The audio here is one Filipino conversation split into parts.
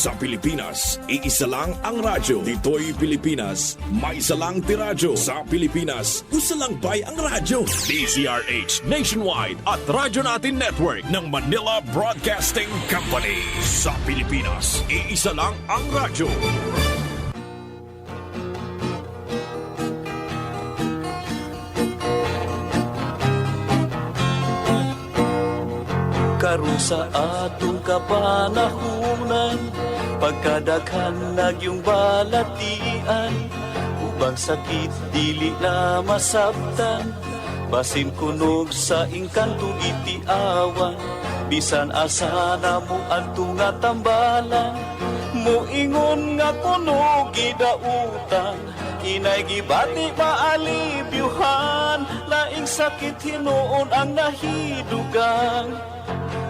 Sa Pilipinas, iisa lang ang radyo. Dito'y Pilipinas, may isa lang tiradyo. Sa Pilipinas, usa lang bay ang radyo. DZRH Nationwide at Radyo Natin Network ng Manila Broadcasting Company. Sa Pilipinas, iisa lang ang radyo. Karon sa atong kapanahunan, pagkadaghan nagyong balatian, ubang sakit dili na masabtan, basin kunog sa ingkantong itiawan, bisan asa na mo adto nga tambalan, moingon nga kunog gidautan, inay gibati maalibyuhan, laing sakit hinuon ang nahidugang.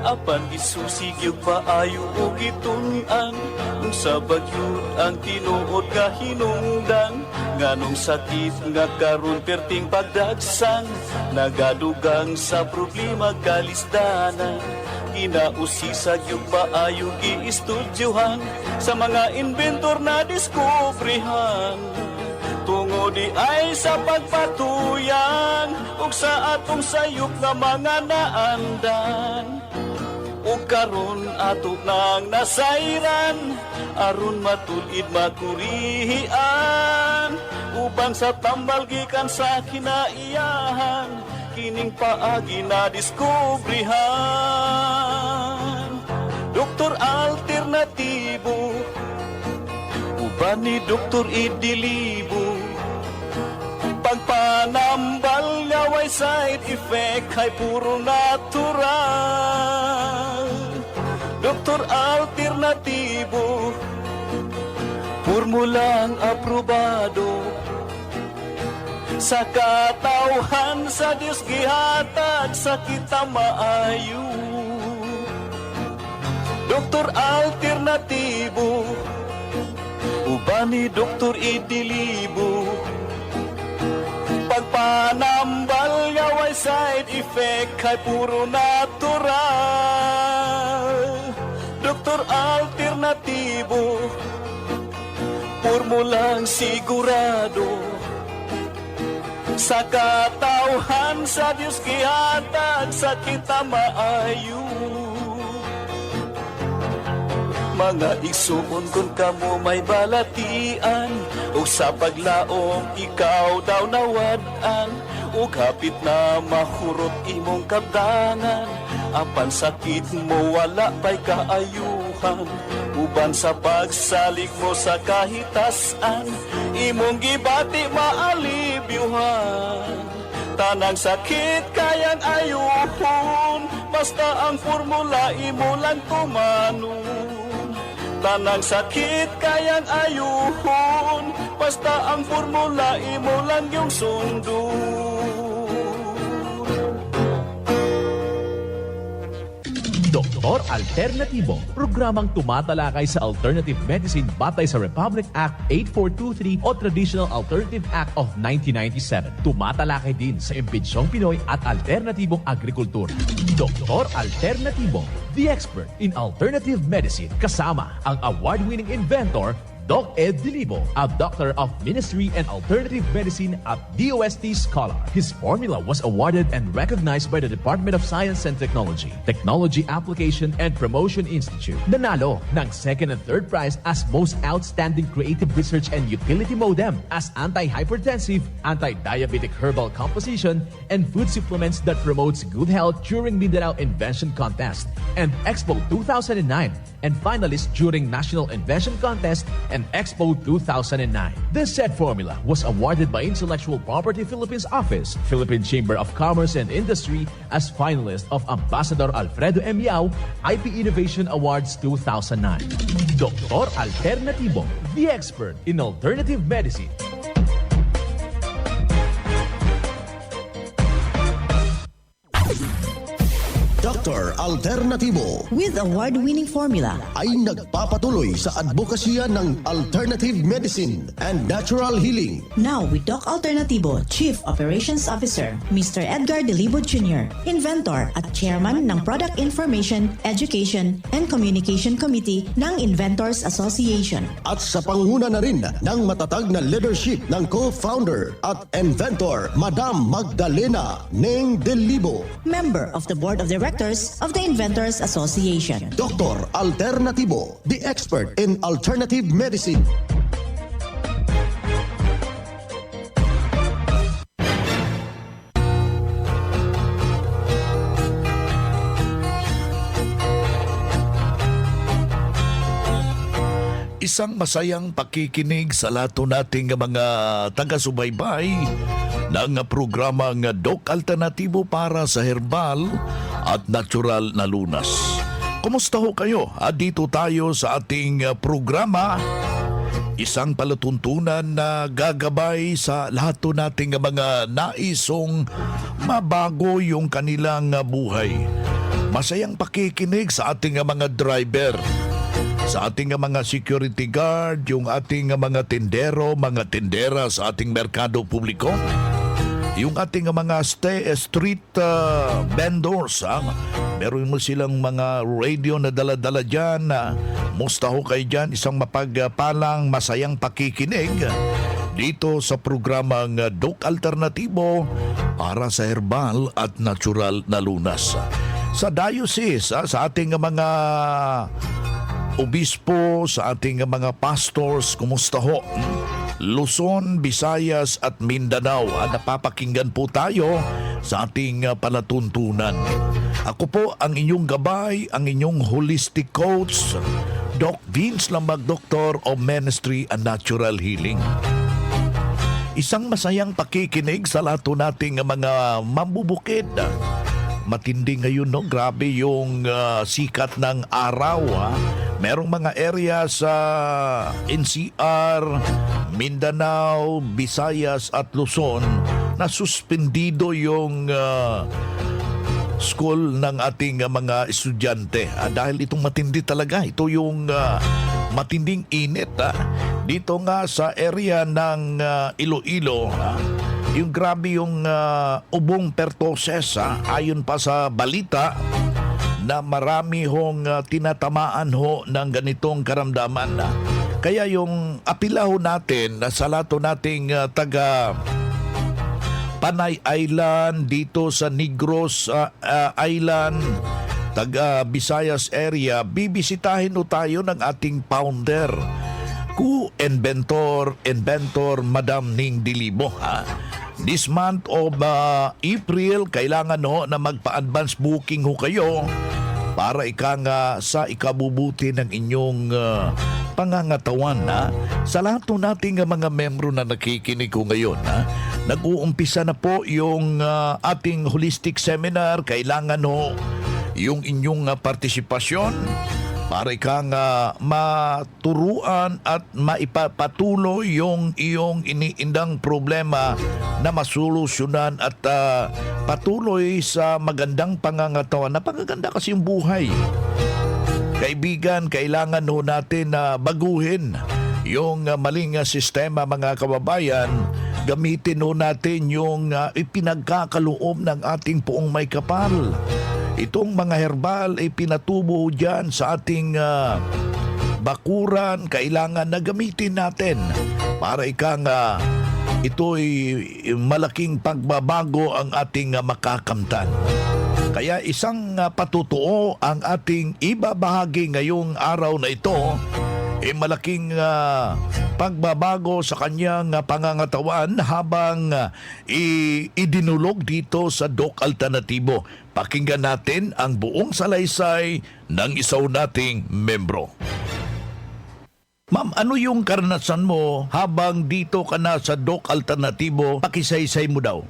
Apan isusig yung paayo o gitunan, kung sa bagyod ang tinuod nga hinungdan, nganong sakit nga karon perting pagdagsang, nagadugang sa problema kalisdanan. Ginausisag yung paayo giistudyohan, sa mga inventor na diskubrihan. Tungod di ay sa pagpatuyang, ug sa atong sayop nga mga naandan. O karon ato nang nasayran, aron matulid makurihian, ubang sa tambal gikan sa kinaiyahan, kining paagi na diskubrihan. Doktor alternatibo, uban ni Doktor Idilibo, pagpanambal nga way side effect ay puro natural. Doktor alternatibo, formulang aprobado, sa katawhan sa Diyos gihatag sa kita maayo. Doktor alternatibo, uban ni Doktor Idilibo, pagpanambal nga way side effect ay puro natural. Doktor alternatibo, formulang sigurado, sa katawhan sa Diyos gihatag sa kita maayo. Mga igsuon kung kamo may balatian, o sa paglaom ikaw daw nawadan, o hapit na mahurot imong kabdangan, apan sakit mo wala pa'y kaayuhan, uban sa pagsalig mo sa kahitasan, imong gibati maalibyuhan. Tanang sakit kayang ayuhon, basta ang formula imo lang tumanon. Tanang sakit kayang ayuhon, basta ang formula imo lang yung sundon. Doktor Alternatibo, programang tumatalakay sa alternative medicine batay sa Republic Act 8423 o Traditional Alternative Act of 1997. Tumatalakay din sa impinsyong Pinoy at alternatibong agrikultura. Doktor Alternatibo, the expert in alternative medicine, kasama ang award-winning inventor Doc Ed Dilibo, a doctor of ministry and alternative medicine at DOST Scholar. His formula was awarded and recognized by the Department of Science and Technology, Technology Application and Promotion Institute. Nanalo ng second and third prize as Most Outstanding Creative Research and Utility Modem, as Anti-Hypertensive, Anti-Diabetic Herbal Composition, and Food Supplements that Promotes Good Health during Mindanao Invention Contest, and Expo 2009, and finalist during National Invention Contest and Expo 2009. This said formula was awarded by Intellectual Property Philippines Office, Philippine Chamber of Commerce and Industry as finalist of Ambassador Alfredo M. Yao IP Innovation Awards 2009. Doktor Alternatibo, the expert in alternative medicine. Dr. Alternatibo with award-winning formula. ay nagpapatuloy sa advokasya ng alternative medicine and natural healing. Now with Doc Alternativo Chief Operations Officer, Mr. Edgar Delibo Jr., inventor at chairman ng Product Information, Education, and Communication Committee ng Inventors Association. At sa panguna na rin ng matatag na leadership ng co-founder at inventor, Madam Magdalena Neng Delibo. Member of the Board of Directors of the Inventors Association. Dr. Alternativo, the expert in alternative medicine. Isang masayang pakikinig sa lato nating mga taga-subaybay ng programang Doc Alternatibo para sa herbal at natural na lunas. Kumusta ho kayo? Dito tayo sa ating programa. Isang palatuntunan na gagabay sa lahat nating mga naisong mabago yung kanilang buhay. Masayang pakikinig sa ating mga driver, sa ating mga security guard, yung ating mga tindero, mga tindera sa ating merkado publiko, yung ating mga street vendors. Meron mo silang mga radio na dala-dala dyan. Musta ho kayo dyan? Isang mapagpalang masayang pakikinig dito sa programang Doc Alternatibo para sa herbal at natural na lunas. Sa diocese, sa ating mga obispo, sa ating mga pastors, kumusta ho? Luzon, Visayas at Mindanao. Napapakinggan po tayo sa ating palatuntunan. Ako po ang inyong gabay, ang inyong holistic coach, Doc Vince Lamag, Doctor of Ministry and Natural Healing. Isang masayang pakikinig sa lahat nating mga mambubukid. Matindi ngayon, no? Grabe yung sikat ng araw. Merong mga area sa NCR, Mindanao, Visayas at Luzon na suspendido yung school ng ating mga estudyante. Dahil itong matindi talaga. Ito yung matinding init. Dito nga sa area ng Iloilo, yung grabe yung ubong pertoses, ayon pa sa balita na marami hong tinatamaan ho ng ganitong karamdaman. Kaya yung apila ho natin sa lato nating taga Panay Island, dito sa Negros Island, taga Visayas area, bibisitahin ho tayo ng ating founder, Inventor Madam Ning Delibo. This month of April, kailangan ho na magpa-advance booking ho kayo para sa ikabubuti ng inyong pangangatawan. Sa lahat nating mga membro na nakikinig ko ngayon, nag-uumpisa na po yung ating holistic seminar. Kailangan ho yung inyong partisipasyon para maturuan at maipapatuloy yung iyong iniindang problema na masolusyonan at patuloy sa magandang pangangatawan. Napakaganda kasi yung buhay. Kaibigan, kailangan ho natin na baguhin yung maling sistema, mga kababayan. Gamitin ho natin yung ipinagkakaloob ng ating Poong May Kapal. Itong mga herbal ay pinatubo dyan sa ating bakuran. Kailangan na gamitin natin para ito'y malaking pagbabago ang ating makakamtan. Kaya isang patutuo ang ating ibabahagi ngayong araw na ito, malaking pagbabago sa kanyang pangangatawan habang idinulog dito sa Doc Alternatibo. Pakinggan natin ang buong salaysay ng isaw nating membro. Ma'am, ano yung karanasan mo habang dito ka na sa Doc Alternatibo? Pakisaysay mo daw.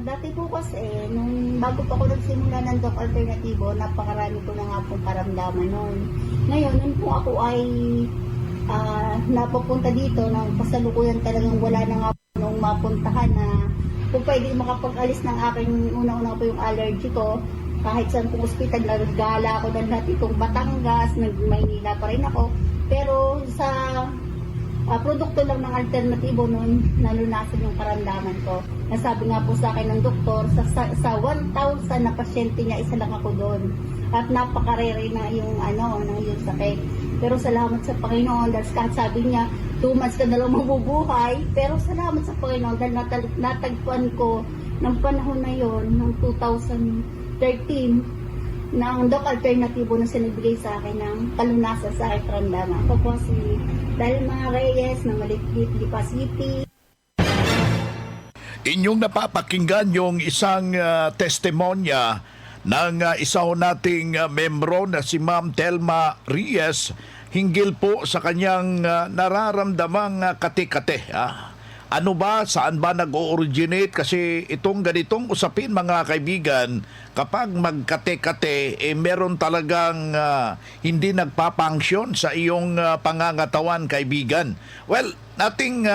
Dati po kasi, nung bago pa ako nagsimula ng Doc Alternatibo, napakarami ko na nga pong karamdaman noon. Ngayon, nung po ako ay napapunta dito, nang kasalukuyan talagang wala na nga po nung mapuntahan na kung pwede makapag-alis ng aking unang-una po yung allergy ko, kahit saan pong ospital, naggala ako ng dati kong Batangas, nag-Maynila pa rin ako. Pero sa produkto lang ng alternatibo noon, nalunasan yung karamdaman ko. Nasabi nga po sa akin ng doktor, sa 1,000 na pasyente niya, isa lang ako doon. At napakarere na yung yung sakit. Pero salamat sa Panginoon, dahil kahit sabi niya, 2 months ka na lang mabubuhay. Pero salamat sa Panginoon, dahil natagpuan ko ng panahon na yon, ng 2013, ng Doc Alternatibo na sinibigay sa akin ng kalunasan sa aking karamdaman. Ako po si Dalma Reyes ng Maliklit, Lipa City. Inyong napapakinggan yung isang testimonya ng isa ho nating membro na si Ma'am Telma Reyes hinggil po sa kanyang nararamdamang kate-kate. Ano ba? Saan ba nag-originate? Kasi itong ganitong usapin, mga kaibigan, kapag magkate-kate, meron talagang hindi nagpapangsyon sa iyong pangangatawan, kaibigan. Well, nating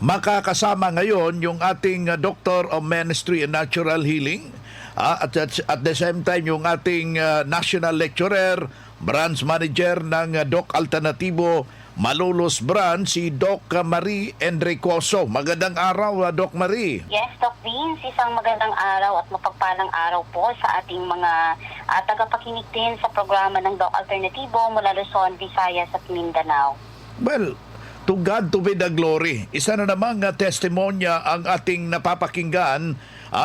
makakasama ngayon yung ating Doctor of Ministry and Natural Healing, at the same time yung ating National Lecturer, Branch Manager ng Doc Alternatibo Malolos Branch, si Doc Marie Enricoso. Magandang araw, Doc Marie. Yes, Doc Vince. Isang magandang araw at mapagpalang araw po sa ating mga tagapakinig din sa programa ng Doc Alternatibo mula Luzon, Visayas at Mindanao. Well, to God to be the glory. Isa na namang testimonya ang ating napapakinggan,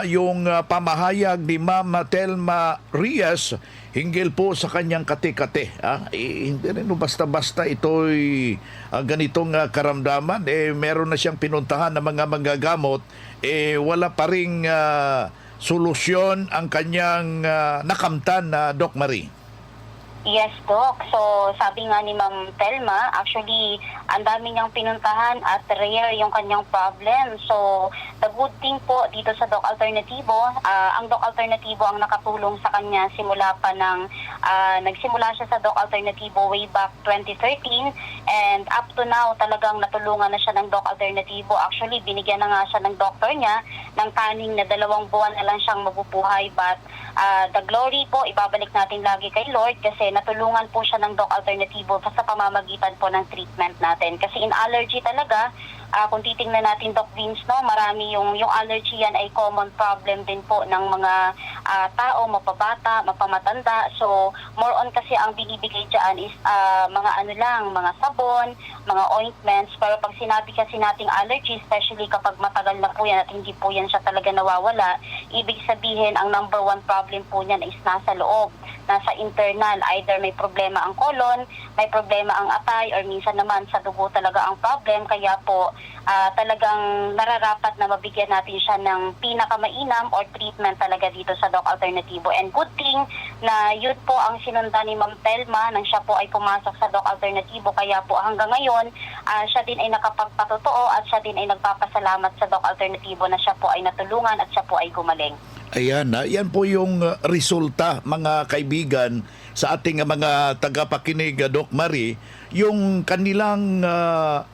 yung pamahayag ni Ma'am Telma Reyes hinggil po sa kanyang kate-kate. Hindi rin basta-basta ito'y ganitong karamdaman. Meron na siyang pinuntahan ng mga manggagamot. Wala pa ring solusyon ang kanyang nakamtan na Doc Marie. Yes, Doc. So, sabi nga ni Ma'am Telma, actually, ang dami niyang pinuntahan at rare yung kanyang problem. So, the good thing po dito sa Doc Alternatibo, ang Doc Alternatibo ang nakatulong sa kanya simula pa ng, nagsimula siya sa Doc Alternatibo way back 2013, and up to now, talagang natulungan na siya ng Doc Alternatibo. Actually, binigyan na nga siya ng doktor niya ng taning na 2 buwan na lang siyang mabubuhay, but the glory po, ibabalik natin lagi kay Lord kasi natulungan po siya ng Doc Alternatibo sa pamamagitan po ng treatment natin. Kasi in allergy talaga, kung titingnan natin, Doc Vince, no, marami yung allergy yan ay common problem din po ng mga tao, mapabata, mapamatanda. So, more on kasi ang binibigay dyan is mga mga sabon, mga ointments. Pero pag sinabi kasi nating allergy, especially kapag matagal na po yan at hindi po yan siya talaga nawawala, ibig sabihin ang number 1 problem po niyan is nasa loob, nasa internal. Either may problema ang colon, may problema ang atay, or minsan naman sa dugo talaga ang problem. Kaya po talagang nararapat na mabigyan natin siya ng pinakamainam or treatment talaga dito sa Doc Alternatibo. And good thing na yun po ang sinundan ni Ma'am Telma nang siya po ay pumasok sa Doc Alternatibo. Kaya po hanggang ngayon, siya din ay nakapagpatotoo at siya din ay nagpapasalamat sa Doc Alternatibo na siya po ay natulungan at siya po ay gumaling. Ayan, yan po yung resulta, mga kaibigan, sa ating mga tagapakinig, Doc Marie, yung kanilang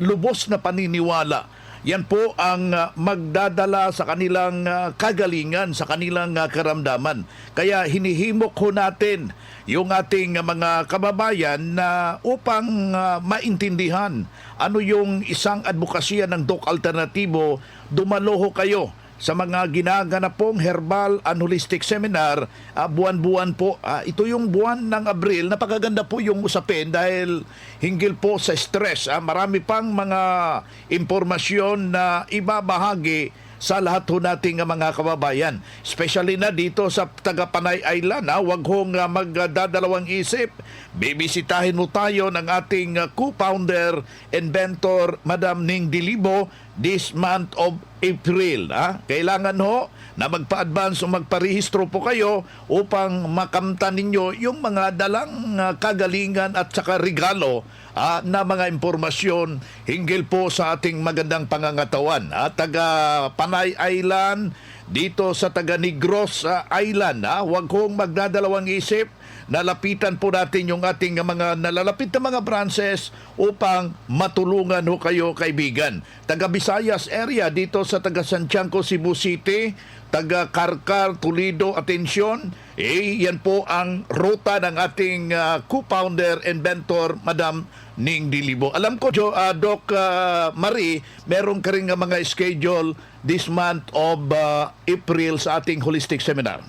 lubos na paniniwala. Yan po ang magdadala sa kanilang kagalingan, sa kanilang karamdaman. Kaya hinihimok ho natin yung ating mga kababayan na upang maintindihan ano yung isang advokasya ng Doc Alternatibo, dumalo ho kayo sa mga ginaganap pong Herbal and Holistic Seminar, buwan-buwan po. Ito yung buwan ng Abril. Napakaganda po yung usapin dahil hinggil po sa stress. Marami pang mga impormasyon na ibabahagi sa lahat ho nating mga kababayan. Especially na dito sa Tagapanay Island. Huwag hong magdadalawang isip. Bibisitahin mo tayo ng ating co-founder, inventor, Madam Ning Dilibo, this month of April. Kailangan ho na magpa-advance o magparehistro po kayo upang makamtan ninyo yung mga dalang kagalingan at saka regalo na mga impormasyon hinggil po sa ating magandang pangangatawan. Taga Panay Island, dito sa taga Negros Island, huwag kong magdadalawang isip nalapitan po natin yung ating mga nalalapit na mga branches upang matulungan ho kayo, kaibigan. Taga Visayas area dito sa taga Santiago, Cebu City, taga Carcar, Toledo, atensyon, yan po ang ruta ng ating co-founder, inventor, Madam Ning Dilibo. Alam ko, Doc Marie, meron ka rin nga mga schedule this month of April sa ating holistic seminar.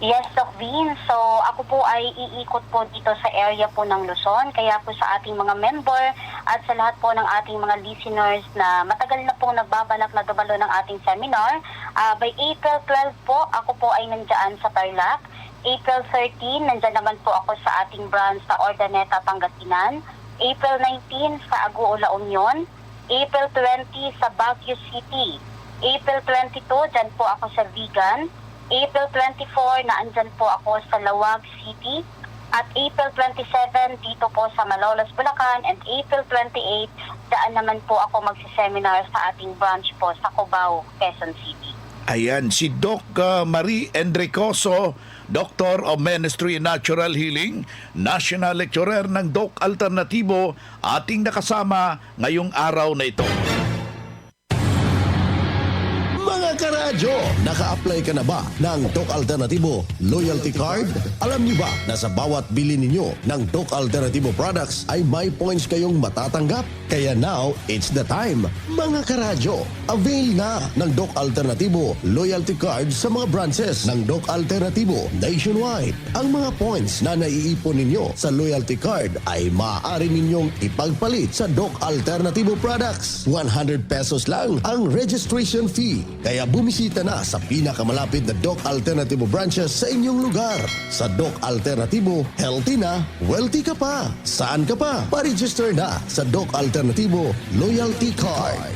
Yes, Doc Vin. So, ako po ay iikot po dito sa area po ng Luzon. Kaya po sa ating mga member at sa lahat po ng ating mga listeners na matagal na po nagbabalak na dumalo ng ating seminar, by April 12 po, ako po ay nandyan sa Tarlac. April 13, nandyan naman po ako sa ating branch sa Ordaneta, Pangasinan. April 19 sa Aguo, La Union. April 20 sa Baguio City. April 22, dyan po ako sa Vigan. April 24, naandyan po ako sa Lawag City. At April 27, dito po sa Malolos, Bulacan. And April 28, daan naman po ako magsiseminar sa ating branch po sa Cubao, Quezon City. Ayan, si Doc Marie Enricoso, Doctor of Ministry and Natural Healing, National Lecturer ng Doc Alternatibo, ating nakasama ngayong araw na ito. Mga karadyo, naka-apply ka na ba ng Doc Alternatibo Loyalty Card? Alam niyo ba na sa bawat bili ninyo ng Doc Alternatibo products ay may points kayong matatanggap? Kaya now, it's the time. Mga karadyo, avail na ng Doc Alternatibo Loyalty Card sa mga branches ng Doc Alternatibo nationwide. Ang mga points na naiipon ninyo sa Loyalty Card ay maaari ninyong ipagpalit sa Doc Alternatibo products. 100 pesos lang ang registration fee. Kaya bumisita na sa pinakamalapit na Doc Alternatibo branches sa inyong lugar. Sa Doc Alternatibo, healthy na, wealthy ka pa. Saan ka pa? Pa-register na sa Doc Alternatibo Loyalty Card.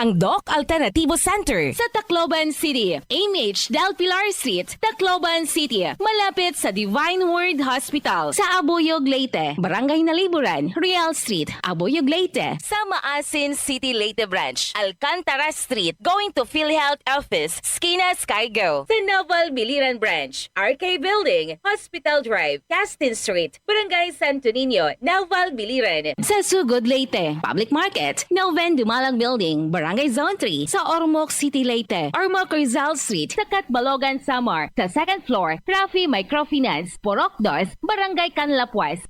Ang Doc Alternativo Center sa Tacloban City, AMH Del Pilar Street, Tacloban City, malapit sa Divine Word Hospital sa Abuyog, Leyte, Barangay Naliburan, Real Street, Abuyog, Leyte, sa Maasin City, Leyte Branch, Alcantara Street, going to PhilHealth Office, Skina Skygo, sa Naval Biliran Branch, RK Building, Hospital Drive, Castin Street, Barangay Santo Niño, Naval Biliran, sa Sugod, Leyte, Public Market, Noven Dumalang Building, Barangay Zone 3 sa Ormoc City, Leyte. Ormoc Rizal Street sa Catbalogan, Samar. Sa second floor, Rafi Microfinance, Porok 2, Barangay Canlapuas.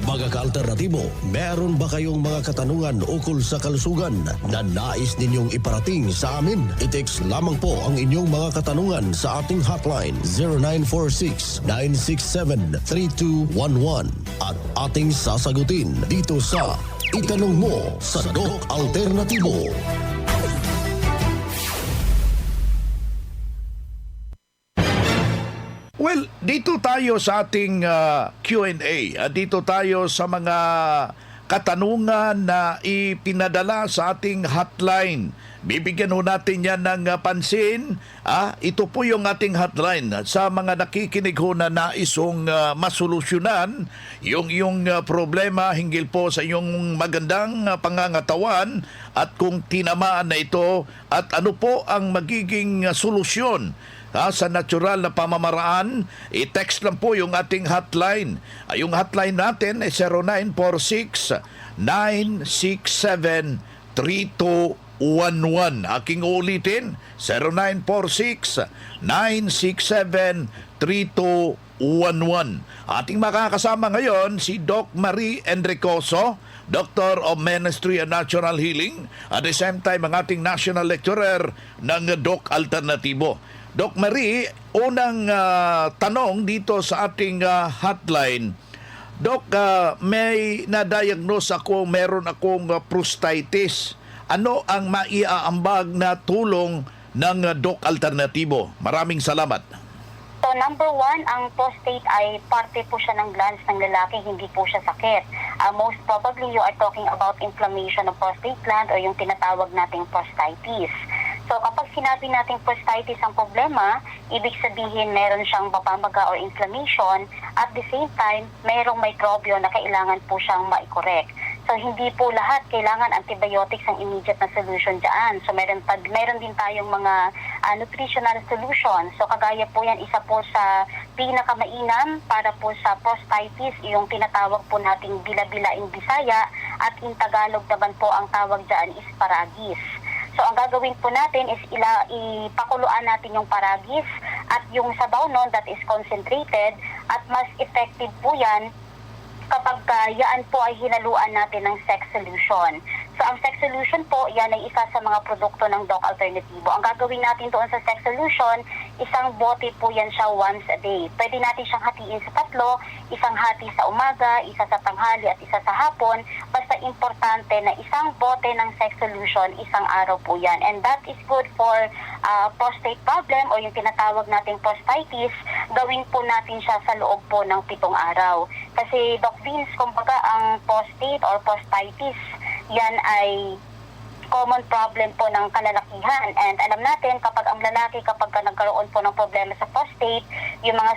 Mga ka-alternatibo, meron ba kayong mga katanungan ukol sa kalusugan na nais ninyong iparating sa amin? I-text lamang po ang inyong mga katanungan sa ating hotline 0946-967-3211 at ating sasagutin dito sa Itanong Mo sa Doc Alternatibo. Well, dito tayo sa ating Q&A. Dito tayo sa mga katanungan na ipinadala sa ating hotline. Bibigyan ho natin yan ng pansin. Ito po yung ating hotline sa mga nakikinig ho na naisong masolusyonan yung problema hinggil po sa iyong magandang pangangatawan at kung tinamaan na ito at ano po ang magiging solusyon. Sa natural na pamamaraan, i-text lang po yung ating hotline. Yung hotline natin ay 0946-967-3211. Aking ulitin, 0946-967-3211. Ating makakasama ngayon si Doc Marie Enricoso, Doctor of Ministry and Natural Healing, at the same time ang ating National Lecturer ng Doc Alternatibo. Doc Marie, unang tanong dito sa ating hotline. Doc, may na-diagnose ako, meron akong prostatitis. Ano ang maiaambag na tulong ng Doc Alternatibo? Maraming salamat. So number 1, ang prostate ay parte po siya ng glands ng lalaki, hindi po siya sakit. Most probably you are talking about inflammation of prostate gland o yung tinatawag nating prostatitis. So kapag sinabi nating prostatitis ang problema, ibig sabihin meron siyang babamaga or inflammation at the same time mayroong mikrobyo na kailangan po siyang ma-correct. So So hindi po lahat kailangan antibiotics ang immediate na solution dyan. So meron din tayong mga nutritional solutions. So kagaya po yan, isa po sa pinakamainam para po sa prostatitis, yung tinatawag po nating bila-bila in Bisaya, at in Tagalog naman po ang tawag dyan is paragis. So ang gagawin po natin is ipakuluan natin yung paragis at yung sabaw nun that is concentrated, at mas effective po yan kapag yaan po ay hinaluan natin ng sex solution. So ang sex solution po, yan ay isa sa mga produkto ng Doc Alternativo. Ang gagawin natin doon sa sex solution, isang bote po yan siya once a day. Pwede natin siyang hatiin sa 3, isang hati sa umaga, isa sa tanghali at isa sa hapon. Basta importante na isang bote ng sex solution, isang araw po yan. And that is good for prostate problem o yung tinatawag nating prostatitis. Gawin po natin siya sa loob po ng 7 araw. Kasi Doc Vince, kumbaga ang prostate or prostatitis, yan ay common problem po ng kalalakihan. And alam natin, kapag ang lalaki, kapag nagkaroon po ng problema sa prostate, yung mga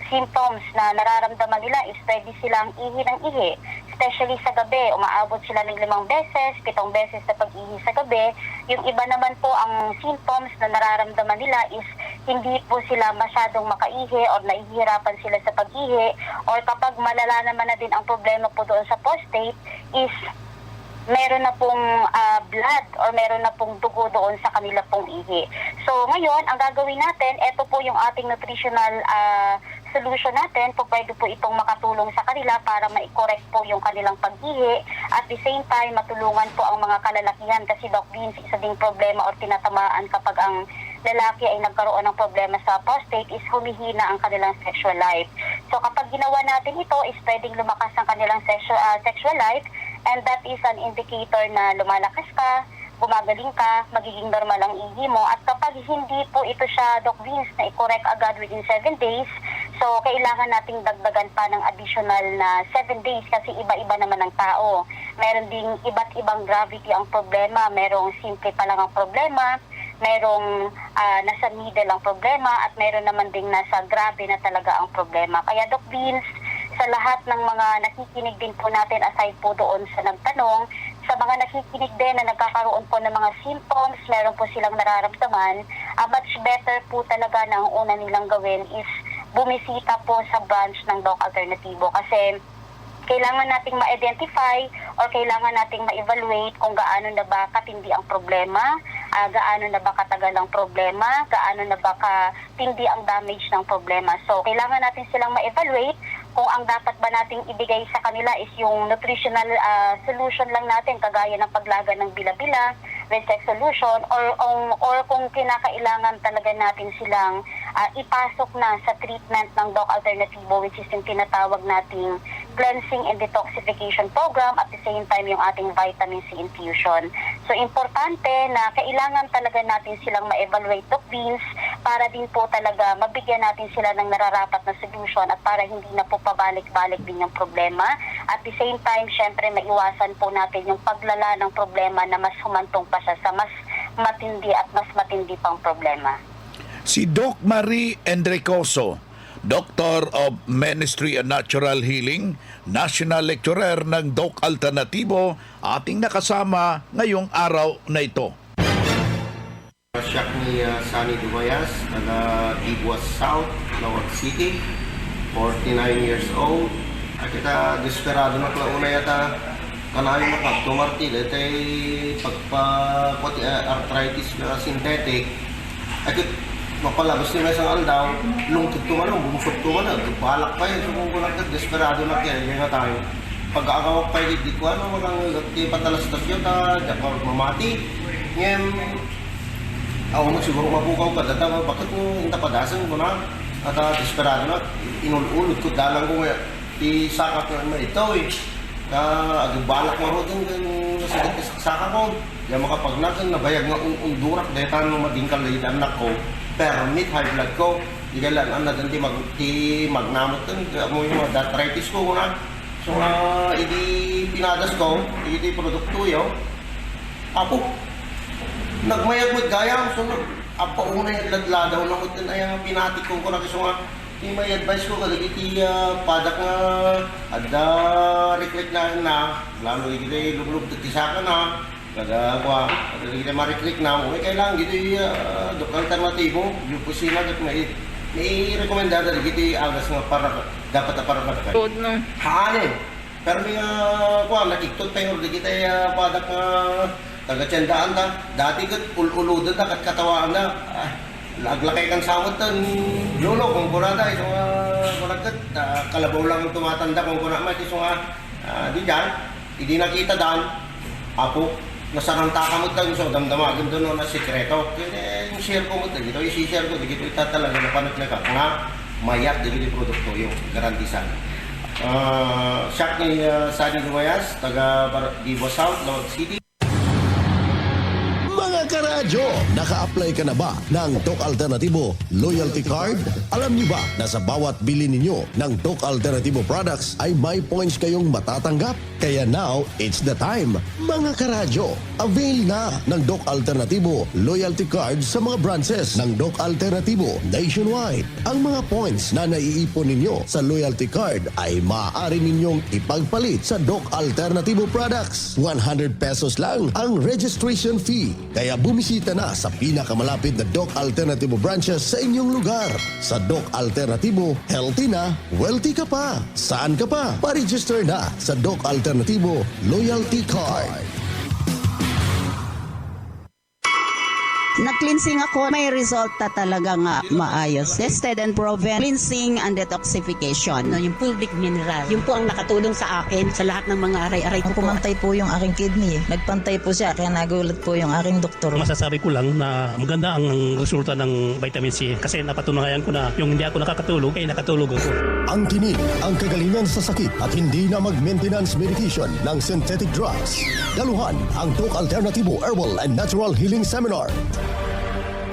symptoms na nararamdaman nila is pwede silang ihi ng ihi. Especially sa gabi, umaabot sila ng 5 beses, 7 beses na pag-ihi sa gabi. Yung iba naman po, ang symptoms na nararamdaman nila is hindi po sila masyadong makaihi or nahihirapan sila sa pag-ihi, or kapag malala naman na din ang problema po doon sa prostate is meron na pong blood or meron na pong dugo doon sa kanila pong ihi. So ngayon, ang gagawin natin, ito po yung ating nutritional solution natin. Po pwede po itong makatulong sa kanila para ma-correct po yung kanilang pag-ihi. At the same time, matulungan po ang mga kalalakihan kasi Doc Vince, isa ding problema or tinatamaan kapag ang lalaki ay nagkaroon ng problema sa prostate is humihina ang kanilang sexual life. So kapag ginawa natin ito, is pwedeng lumakas ang kanilang sexual life, and that is an indicator na lumalakas ka, gumagaling ka, magiging normal ang ihi mo. At kapag hindi po ito siya, Doc Vince, na i-correct agad within 7 days, so kailangan nating dagdagan pa ng additional na 7 days kasi iba-iba naman ang tao. Meron ding iba't ibang gravity ang problema, merong simple pa lang ang problema, merong nasa middle ang problema, at meron naman ding nasa grabe na talaga ang problema. Kaya Doc Vince, sa lahat ng mga nakikinig din po natin, aside po doon sa nagtanong, sa mga nakikinig din na nagkakaroon po ng mga symptoms, meron po silang nararamdaman, much better po talaga na ang una nilang gawin is bumisita po sa branch ng Doc Alternativo kasi kailangan nating ma-identify or kailangan nating ma-evaluate kung gaano na ba katindi ang problema, gaano na ba katagal ang problema, gaano na ba katindi ang damage ng problema. So, kailangan natin silang ma-evaluate kung ang dapat ba nating ibigay sa kanila is yung nutritional solution lang natin, kagaya ng paglaga ng bila-bila, with sex solution, or kung kinakailangan talaga natin silang ipasok na sa treatment ng Doc Alternativo, which is yung tinatawag nating cleansing and detoxification program, at the same time yung ating vitamin C infusion. So importante na kailangan talaga natin silang ma-evaluate, Doc Vince, para din po talaga mabigyan natin sila ng nararapat na solution at para hindi na po pabalik-balik din yung problema. At the same time, syempre maiwasan po natin yung paglala ng problema na mas humantong pa siya sa mas matindi at mas matindi pang problema. Si Doc Marie Enricoso, Doctor of Ministry and Natural Healing, National Lecturer ng Doc Alternativo, ating nakasama ngayong araw na ito. Siya ni Sunny Dubayas, taga Tibwas South, Lawag City, 49 years old. At kita desperado na klauna yata kanayo na pagtumarti dahil pagpapati arthritis na synthetic. At mapalabas nila isang aldaw, lungkot tumanong, bumusok tumanong, balak pa yun, sumunggulat na, desperado na kaya, yun na tayo. Pag-aagawak pa yun, di ko ano, walang patalastas yun, diapag mamati. Ngayon, ako mo siguro mapukaw pa, data, bakit mo intapadasan ko na, at desperado na, inululod ko, dalang ko nga, isakat na ito eh. Balak mo rin, nasagot sa saka ko, yung makapagnakan, nabayag nga undurak, dahil tanong madingkal na yung anak ko, permit, high blood ko, di kailan ang naganti magnamot din, mo yung arthritis ko na. So, hindi pinadas ko, hindi produkto yun. Ako, nagmayag mo gaya, so, apa una yung ladladaw na ko din ay pinatik ko na kasi nga, Iti may advice ko kada iti padak nga adda recruit na lalo iti lublub ti saka na kada kwa kada iti ma-recruit na okay kailangan iti doktor alternatibo yung kusina at may rekomendada iti agas nga para dapat para kada haanin pero may kwa nakiktot tayo iti padak nga taga-tiyandaan na dati kat ululudan na kat katawaan na laglakay kang samot tan lolo kung kurada iso nga kuragat kalabaw lang tumatanda kung kurama iso nga di dyan hindi nakita daan ako nasaranta ka mo tan so damdamagin doon na sikreto kaya yung share ko mo tan ito i-share ko dito itatalaga na panot na ka nga mayat dito yung produkto yung garantisan shock ni Sunny Dumayas taga Divo South, Lord City. Mga karadyo, naka-apply ka na ba ng Doc Alternatibo Loyalty Card? Alam niyo ba na sa bawat bili ninyo ng Doc Alternatibo products ay may points kayong matatanggap? Kaya now, it's the time. Mga karadyo, avail na ng Doc Alternatibo Loyalty Card sa mga branches ng Doc Alternatibo nationwide. Ang mga points na naiipon ninyo sa Loyalty Card ay maaari ninyong ipagpalit sa Doc Alternatibo products. 100 pesos lang ang registration fee. Kaya bumisita na sa pinakamalapit na Doc Alternatibo branches sa inyong lugar. Sa Doc Alternatibo, healthy na, wealthy ka pa. Saan ka pa? Pa-register na sa Doc Alternatibo Loyalty Card. Nag-cleansing ako, may resulta talaga nga maayos. Tested and proven, cleansing and detoxification. No, yung fulvic mineral, yung po ang nakatulong sa akin sa lahat ng mga aray-aray ko po. Pumantay po yung aking kidney. Nagpantay po siya, kaya nagulat po yung aking doktor. Masasabi ko lang na maganda ang resulta ng vitamin C kasi napatunayan ko na yung hindi ako nakakatulog, ay nakatulog ako. Ang tinig, ang kagalingan sa sakit at hindi na mag-maintenance medication ng synthetic drugs. Daluhan ang Doc Alternatibo Herbal and Natural Healing Seminar.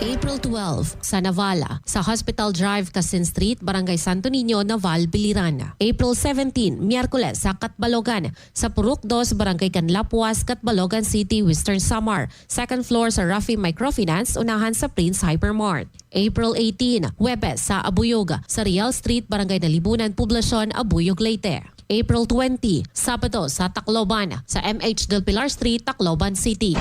April 12 sa Navala, sa Hospital Drive, Casin Street, Barangay Santo Niño, Naval, Biliran. April 17, Miyerkules sa Katbalogan, sa Purok 2, Barangay Canlapuas, Katbalogan City, Western Samar. Second floor sa Rafi Microfinance, unahan sa Prince Hypermart. April 18, Huwebes sa Abuyog, sa Real Street, Barangay Nalibunan, Poblasyon, Abuyog, Leyte. April 20, Sabado sa Tacloban, sa MH Del Pilar Street, Tacloban City.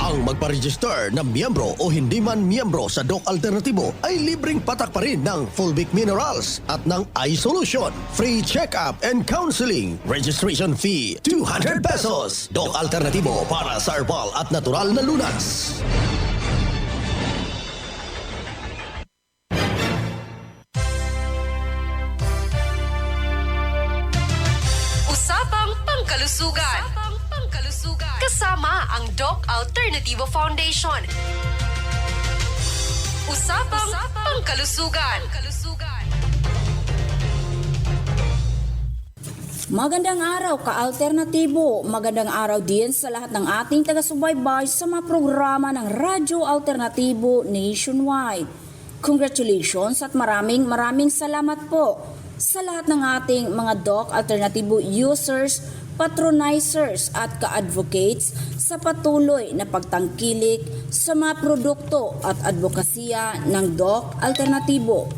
Ang magpa-register na miyembro o hindi man miyembro sa Doc Alternatibo ay libreng patak pa rin ng Fulvic Minerals at ng Eye Solution. Free check-up and counseling. Registration fee, 200 pesos. Doc Alternatibo para sa herbal at natural na lunas. Usapang Pangkalusugan. Kasama ang Doc Alternativo Foundation. Usapang Pangkalusugan. Magandang araw ka-alternatibo. Magandang araw din sa lahat ng ating taga-subaybay sa mga programa ng Radyo Alternatibo Nationwide. Congratulations at maraming salamat po sa lahat ng ating mga Doc Alternatibo users, patronizers at ka-advocates sa patuloy na pagtangkilik sa mga produkto at advokasya ng Doc Alternatibo.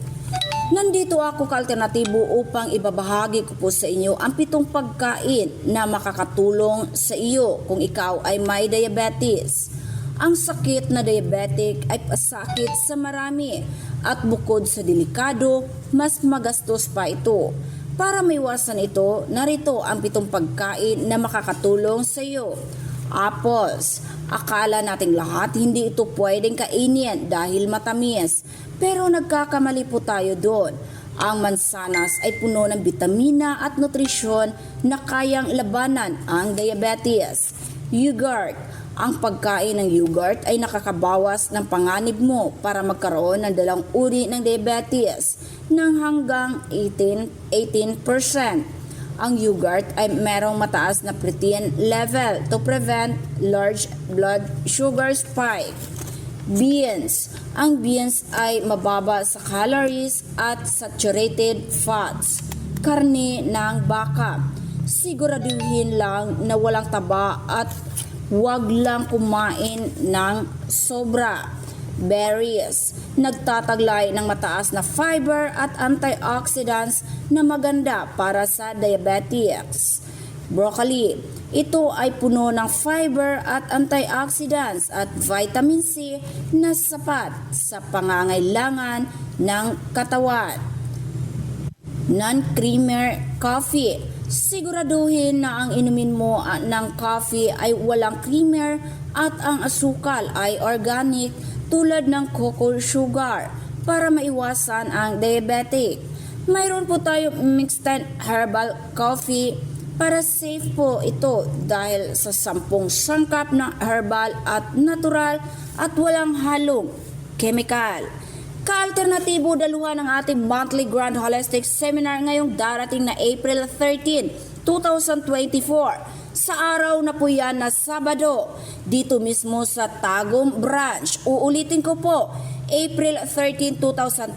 Nandito ako ka-alternatibo upang ibabahagi ko po sa inyo ang 7 pagkain na makakatulong sa iyo kung ikaw ay may diabetes. Ang sakit na diabetic ay pasakit sa marami at bukod sa delikado, mas magastos pa ito. Para maiwasan ito, narito ang 7 pagkain na makakatulong sa iyo. Apples. Akala nating lahat hindi ito pwedeng kainin dahil matamis. Pero nagkakamali po tayo doon. Ang mansanas ay puno ng bitamina at nutrisyon na kayang labanan ang diabetes. Yogurt. Ang pagkain ng yogurt ay nakakabawas ng panganib mo para magkaroon ng 2 uri ng diabetes ng hanggang 18%. Ang yogurt ay merong mataas na protein level to prevent large blood sugar spike. Beans. Ang beans ay mababa sa calories at saturated fats. Karne ng baka. Siguraduhin lang na walang taba at huwag lang kumain ng sobra. Berries. Nagtataglay ng mataas na fiber at antioxidants na maganda para sa diabetics. Broccoli. Ito ay puno ng fiber at antioxidants at vitamin C na sapat sa pangangailangan ng katawan. Non-creamer coffee. Siguraduhin na ang inumin mo ng coffee ay walang creamer at ang asukal ay organic tulad ng cocoa sugar para maiwasan ang diabetic. Mayroon po tayo mixed herbal coffee para safe po ito dahil sa 10 sangkap ng herbal at natural at walang halong chemical. Ka-alternatibo daluhan ng ating monthly Grand Holistic Seminar ngayong darating na April 13, 2024. Sa araw na po yan na Sabado, dito mismo sa Tagum Branch. Uulitin ko po, April 13, 2024,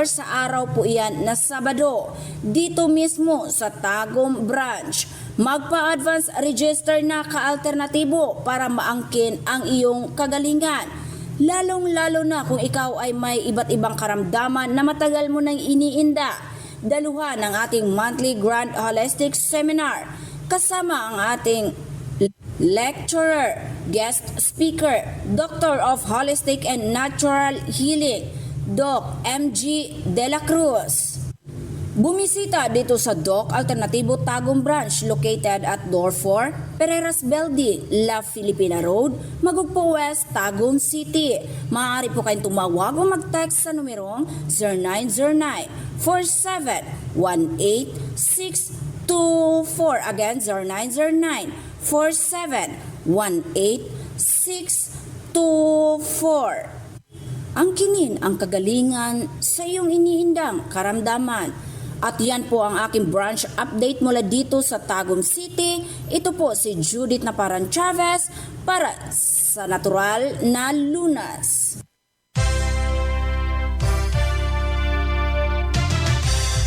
sa araw po yan na Sabado, dito mismo sa Tagum Branch. Magpa-advance register na ka-alternatibo para maangkin ang iyong kagalingan. Lalong-lalo na kung ikaw ay may iba't ibang karamdaman na matagal mo nang iniinda. Daluhan ang ating monthly Grand Holistic Seminar kasama ang ating lecturer, guest speaker, Doctor of Holistic and Natural Healing, Doc MG De La Cruz. Bumisita dito sa Doc Alternatibo Tagum Branch located at Door 4, Pereiras Building, La Filipina Road, Magugpo West, Tagum City. Maaari po kayong tumawag o mag-text sa numerong 0909-4718-624. Again, 0909-4718-624. Angkinin ang kagalingan sa iyong iniindang karamdaman. At yan po ang aking branch update mula dito sa Tagum City. Ito po si Judith Naparan Chavez para sa Natural na Lunas.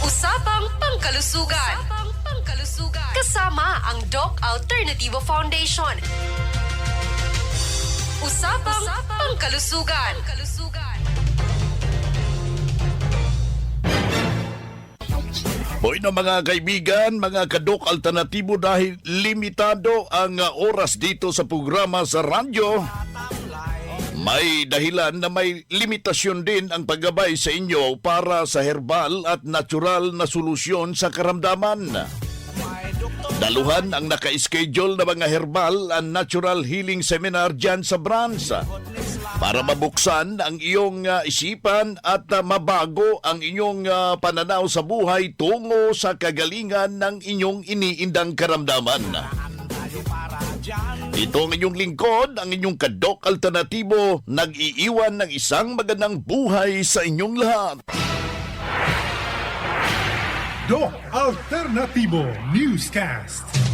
Usapang Pangkalusugan. Kasama ang Doc Alternativo Foundation. Usapang Pangkalusugan. Boy na mga kaibigan, mga kadok alternatibo, dahil limitado ang oras dito sa programa sa radyo, may dahilan na may limitasyon din ang paggabay sa inyo para sa herbal at natural na solusyon sa karamdaman. Daluhan ang naka-schedule na mga herbal and natural healing seminar dyan sa branch para mabuksan ang iyong isipan at mabago ang inyong pananaw sa buhay tungo sa kagalingan ng inyong iniindang karamdaman. Ito ang inyong lingkod, ang inyong kadok alternatibo, nag-iiwan ng isang magandang buhay sa inyong lahat. Doc Alternativo Newscast.